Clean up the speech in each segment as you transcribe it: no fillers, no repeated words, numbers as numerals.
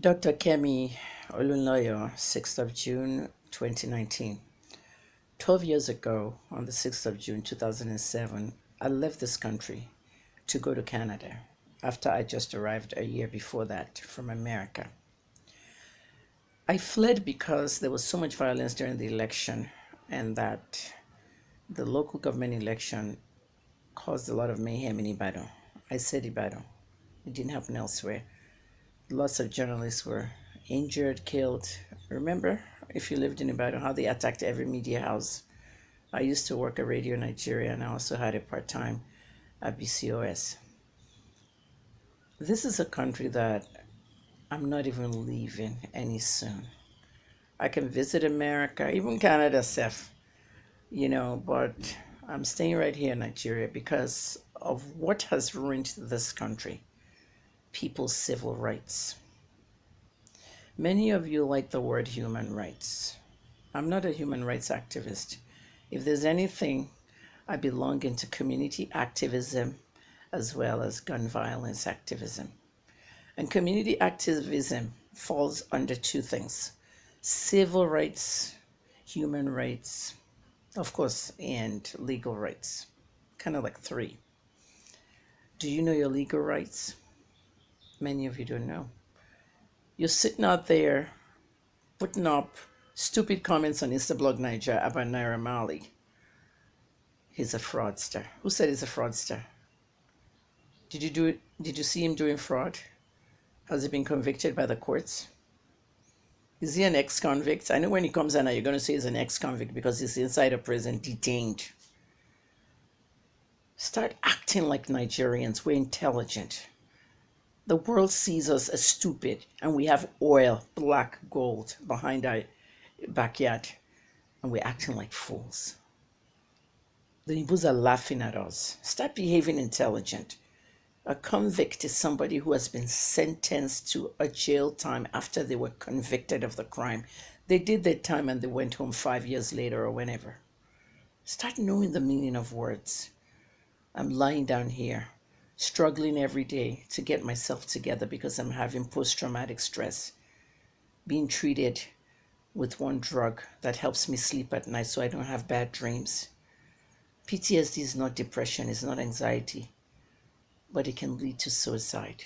Dr. Kemi Olunloyo, 6th of June 2019. 12 years ago, on the 6th of June 2007, I left this country to go to Canada after I just arrived a year before that from America. I fled because there was so much violence during the election and that the local government election caused a lot of mayhem in Ibadan. I said Ibadan. It didn't happen elsewhere. Lots of journalists were injured, killed. Remember, if you lived in Ibadan, how they attacked every media house. I used to work at Radio Nigeria and I also had a part-time at BCOS. This is a country that I'm not even leaving any soon. I can visit America, even Canada, but I'm staying right here in Nigeria because of what has ruined this country. People's civil rights. Many of you like the word human rights. I'm not a human rights activist. If there's anything, I belong into community activism as well as gun violence activism. And community activism falls under two things: civil rights, human rights, of course, and legal rights. Kind of like three. Do you know your legal rights? Many of you don't know. You're sitting out there putting up stupid comments on Instablog Niger about Naira Marley. He's a fraudster. Who said he's a fraudster? Did you see him doing fraud? Has he been convicted by the courts? Is he an ex-convict? I know when he comes out now, you're going to say he's an ex-convict because he's inside a prison, detained. Start acting like Nigerians. We're intelligent. The world sees us as stupid, and we have oil, black gold, behind our backyard, and we're acting like fools. The Igbos are laughing at us. Start behaving intelligent. A convict is somebody who has been sentenced to a jail time after they were convicted of the crime. They did their time and they went home 5 years later or whenever. Start knowing the meaning of words. I'm lying down here, struggling every day to get myself together because I'm having post-traumatic stress, being treated with one drug that helps me sleep at night so I don't have bad dreams. PTSD is not depression, it's not anxiety, but it can lead to suicide.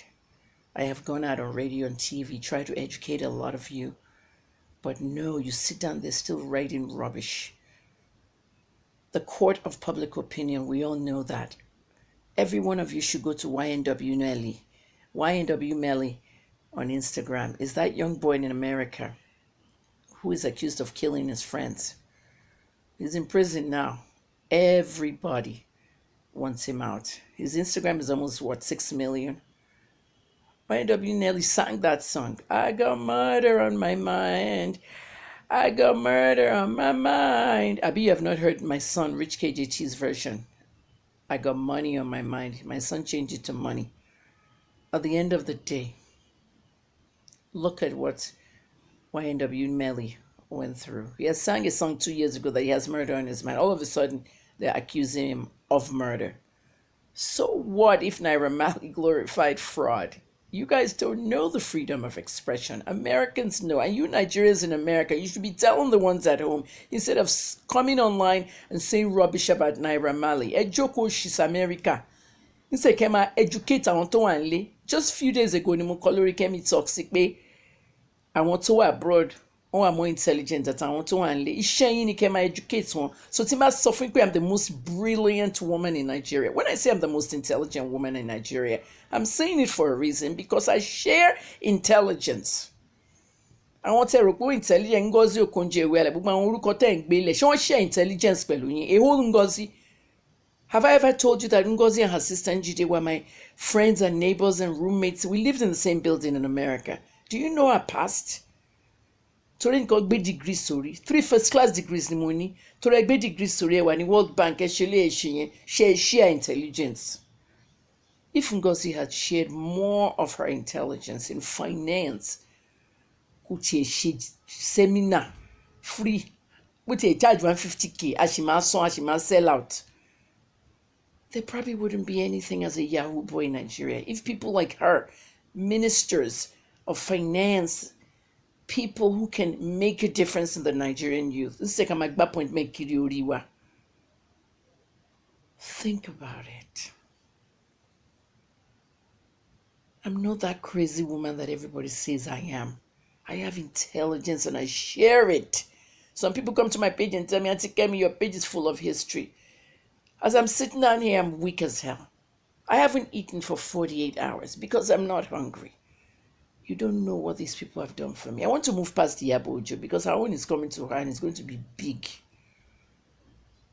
I have gone out on radio and TV, tried to educate a lot of you, but no, you sit down there still writing rubbish. The court of public opinion, we all know that. Every one of you should go to YNW Melly. YNW Melly on Instagram is that young boy in America who is accused of killing his friends. He's in prison now. Everybody wants him out. His Instagram is almost, 6 million? YNW Nelly sang that song. I got murder on my mind. I got murder on my mind. Abi, you have not heard my son, Rich KJT's version. I got money on my mind. My son changed it to money. At the end of the day, look at what YNW Melly went through. He has sang a song 2 years ago that he has murder on his mind. All of a sudden, they're accusing him of murder. So what if Naira Marley glorified fraud? You guys don't know the freedom of expression. Americans know. And you Nigerians in America, you should be telling the ones at home instead of coming online and saying rubbish about Naira Marley. Ejoko, she's America. Instead, Kema educate àwọn tó wà nílé. Just few days ago, ni mo kọ lórí Kemi toxic pé àwọn tó wà abroad, wọ́n wà more intelligent than àwọn tó wà nílé. Iṣẹ́ yín ni Kema educate wọn. So tí n bá sọ fún pé I'm the most brilliant woman in Nigeria. When I say I'm the most intelligent woman in Nigeria, I'm saying it for a reason because I share intelligence. Àwọn tẹ́ rò pé intelligent Ngozi Okonjo-Iweala gbogbo àwọn orúkọ tẹ́ ń gbélé ṣé wọ́n share intelligence pẹ̀lú yín? Èwo Ngozi? Have I ever told you that Ngozi and her sister Njide were my friends and neighbors and roommates? We lived in the same building in America. Do you know her past? Torí nǹkan gbé degree sórí 3 first class degrees ni mo ní. Torí gbé degree sórí ẹ wà ní World Bank ẹ ṣe lè ṣe yẹn share intelligence. If Ngozi had shared more of her intelligence in finance, could she seminar free, would she charge 150K as she must sell out? There probably wouldn't be anything as a Yahoo boy in Nigeria if people like her, ministers of finance, people who can make a difference in the Nigerian youth. This is like a point make Kirioriwa. Think about it. I'm not that crazy woman that everybody says I am. I have intelligence and I share it. Some people come to my page and tell me, Auntie Kemi, your page is full of history. As I'm sitting down here, I'm weak as hell. I haven't eaten for 48 hours because I'm not hungry. You don't know what these people have done for me. I want to move past the Yabojo because our own is coming to her and it's going to be big.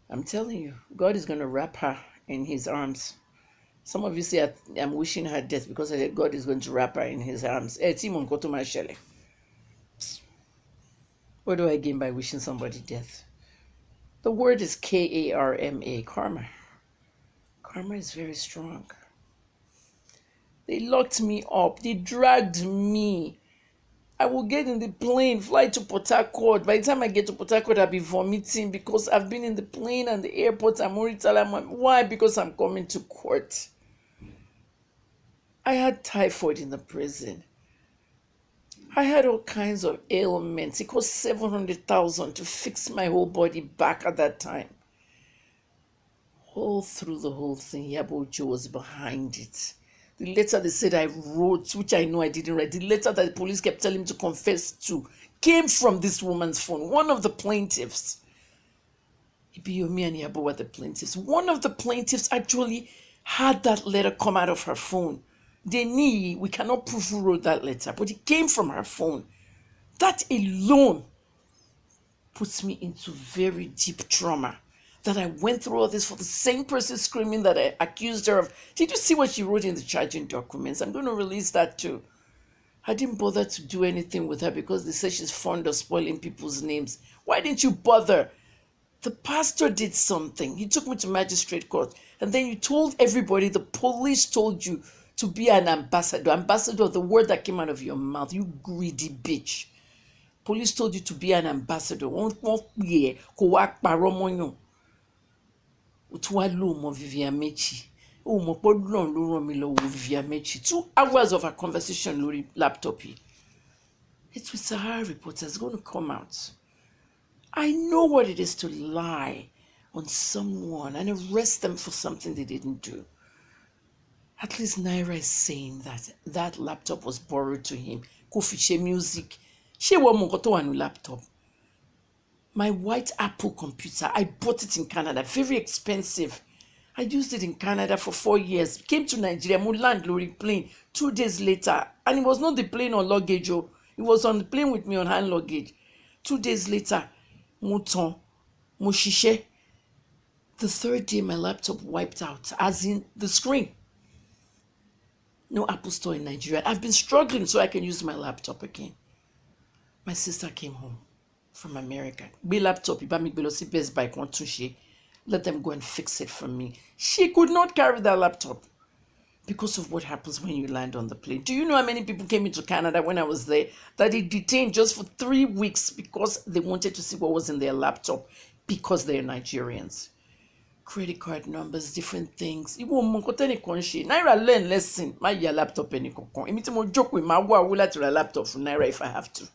I'm telling you, God is going to wrap her in his arms. Some of you say I'm wishing her death because God is going to wrap her in his arms. What do I gain by wishing somebody death? The word is Karma, karma. Karma is very strong. They locked me up. They dragged me. I will get in the plane, fly to Port Harcourt. By the time I get to Port Harcourt, I'll be vomiting because I've been in the plane and the airport. I'm already telling them why? Because I'm coming to court. I had typhoid in the prison. I had all kinds of ailments. It cost 700,000 to fix my whole body back at that time. All through the whole thing, Yabojo was behind it. The letter they said I wrote, which I know I didn't write, the letter that the police kept telling me to confess to, came from this woman's phone, one of the plaintiffs. Ibiyomi and Yabo were the plaintiffs. One of the plaintiffs actually had that letter come out of her phone. We cannot prove who wrote that letter, but it came from her phone. That alone puts me into very deep trauma. That I went through all this for the same person screaming that I accused her of. Did you see what she wrote in the charging documents? I'm going to release that too. I didn't bother to do anything with her because they say she's fond of spoiling people's names. Why didn't you bother? The pastor did something. He took me to magistrate court. And then you told everybody, the police told you to be an ambassador. Ambassador, the word that came out of your mouth, you greedy bitch. Police told you to be an ambassador. 2 hours of a conversation lórí laptop. It's with Sahara Reporters going to come out. I know what it is to lie on someone and arrest them for something they didn't do. At least Naira is saying that that laptop was borrowed to him. Kofi music. She wa mo koto wanu laptop. My white Apple computer, I bought it in Canada, very expensive. I used it in Canada for 4 years. Came to Nigeria, mo land lórí plane 2 days later. And it was not the plane on luggage, it was on the plane with me on hand luggage. 2 days later, mo tan, mo ṣiṣẹ́. The 3rd day, my laptop wiped out, as in the screen. No Apple store in Nigeria. I've been struggling so I can use my laptop again. My sister came home from America. Be laptop, Best Buy, let them go and fix it for me. She could not carry that laptop because of what happens when you land on the plane. Do you know how many people came into Canada when I was there that they detained just for 3 weeks because they wanted to see what was in their laptop because they're Nigerians? Credit card numbers, different things. Naira learn lesson. My laptop any kokon. Imitimo joke with my laptop for Naira if I have to.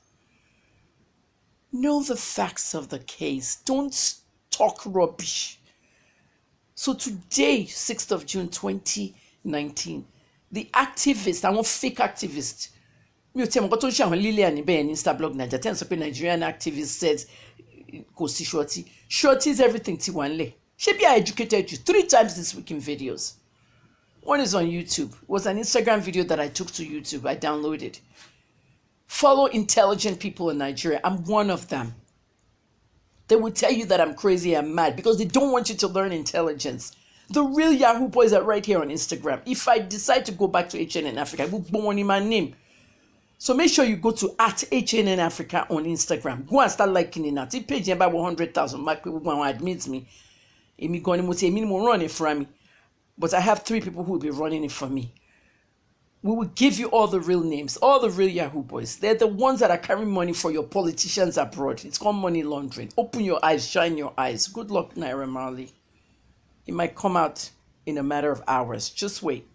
Know the facts of the case. Don't talk rubbish. So today, 6th of June 2019, the activist, I want fake activist. Nigerian activist said, Shorty is everything Tiwanle. Shebi I educated you 3 times this week in videos. One is on YouTube. It was an Instagram video that I took to YouTube. I downloaded. Follow intelligent people in Nigeria. I'm one of them. They will tell you that I'm crazy and mad because they don't want you to learn intelligence. The real Yahoo boys are right here on Instagram. If I decide to go back to HNN Africa, I will go on in my name. So make sure you go to @HNN Africa on Instagram. Go and start liking it now. The page about 100,000. My people want to admit me. But I have 3 people who will be running it for me. We will give you all the real names, all the real Yahoo boys. They're the ones that are carrying money for your politicians abroad. It's called money laundering. Open your eyes, shine your eyes. Good luck, Naira Marley. It might come out in a matter of hours. Just wait.